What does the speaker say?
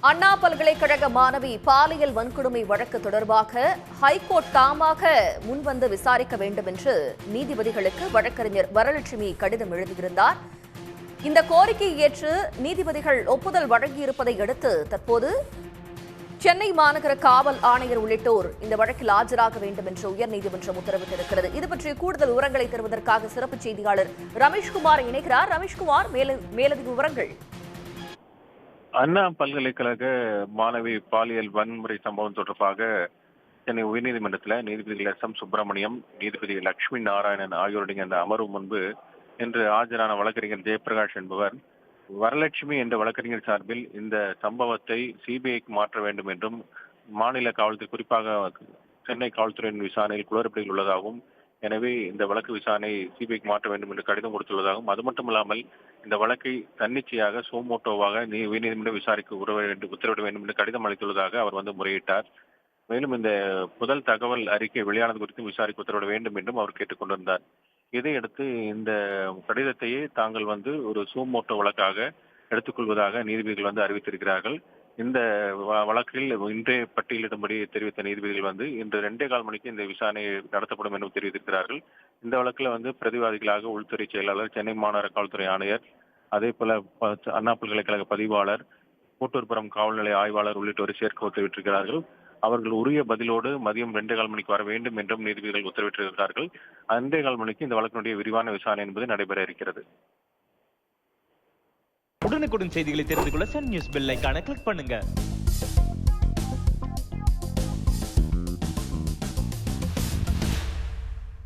அண்ணா பல்கலைக்கழக மாணவி பாலியல் வன்கொடுமை வழக்கு தொடர்பாக ஹைகோர்ட் தாமாக முன்வந்து விசாரிக்க வேண்டும் என்று நீதிபதிகளுக்கு வழக்கறிஞர் வரலட்சுமி கடிதம் எழுதியிருந்தார். இந்த கோரிக்கையை ஏற்று நீதிபதிகள் ஒப்புதல் வழங்கியிருப்பதை அடுத்து தற்போது சென்னை மாநகர காவல் ஆணையர் உள்ளிட்டோர் இந்த வழக்கில் ஆஜராக வேண்டும் என்று உயர்நீதிமன்றம் உத்தரவிட்டிருக்கிறது. இது பற்றிய கூடுதல் விவரங்களை தருவதற்காக சிறப்பு செய்தியாளர் ரமேஷ்குமார் இணைகிறார். ரமேஷ்குமார், மேலதிக விவரங்கள். அண்ணா பல்கலைக்கழக மாணவி பாலியல் வன்முறை சம்பவம் தொடர்பாக சென்னை உயர்நீதிமன்றத்தில் நீதிபதிகள் எஸ்.எம். சுப்பிரமணியம், நீதிபதி லட்சுமி நாராயணன் ஆகியோருடைய அந்த அமர்வு முன்பு இன்று ஆஜரான வழக்கறிஞர் ஜெயபிரகாஷ் என்பவர் வரலட்சுமி என்ற வழக்கறிஞர் சார்பில் இந்த சம்பவத்தை சிபிஐக்கு மாற்ற வேண்டும் என்றும், மாநில காவல்துறை குறிப்பாக சென்னை காவல்துறையின் விசாரணையில் குளறுபடிகள் உள்ளதாகவும், எனவே இந்த வழக்கு விசாரணை சிபிஐக்கு மாற்ற வேண்டும் என்று கடிதம் கொடுத்துள்ளதாகவும், அது மட்டுமல்லாமல் இந்த வழக்கை தன்னிச்சையாக சோமோட்டோவாக உயர்நீதிமன்றம் விசாரிக்க உத்தரவிட வேண்டும் என்று கடிதம் அளித்துள்ளதாக அவர் முறையிட்டார். மேலும் இந்த முதல் தகவல் அறிக்கை வெளியானது குறித்தும் விசாரிக்க உத்தரவிட வேண்டும் என்றும் அவர் கேட்டுக்கொண்டிருந்தார். இதையடுத்து இந்த கடிதத்தையே தாங்கள் ஒரு சோமோட்டோ வழக்காக எடுத்துக்கொள்வதாக நீதிபதிகள் அறிவித்திருக்கிறார்கள். இந்த வழக்கில் இன்றைய பட்டியலிடும்படி தெரிவித்த நீதிபதிகள் இன்று 2:15 மணிக்கு இந்த விசாரணை நடத்தப்படும் என்று தெரிவித்திருக்கிறார்கள். இந்த வழக்கில் பிரதிவாதிகளாக உள்துறை செயலாளர், சென்னை மாநகர காவல்துறை ஆணையர், அதே போல அண்ணா பல்கலைக்கழக பதிவாளர், கோட்டூர்புரம் காவல் நிலைய ஆய்வாளர் உள்ளிட்டோரை சேர்க்க உத்தரவிட்டிருக்கிறார்கள். அவர்கள் உரிய பதிலோடு மதியம் 2:15 மணிக்கு வர வேண்டும் என்றும் நீதிபதிகள் உத்தரவிட்டிருக்கிறார்கள். 2:15 மணிக்கு இந்த வழக்கினுடைய விரிவான விசாரணை என்பது நடைபெற இருக்கிறது. உடனுக்குடன் செய்திகளை தெரிந்து கொள்ள சன் நியூஸ் பெல் ஐகானை கிளிக் பண்ணுங்க.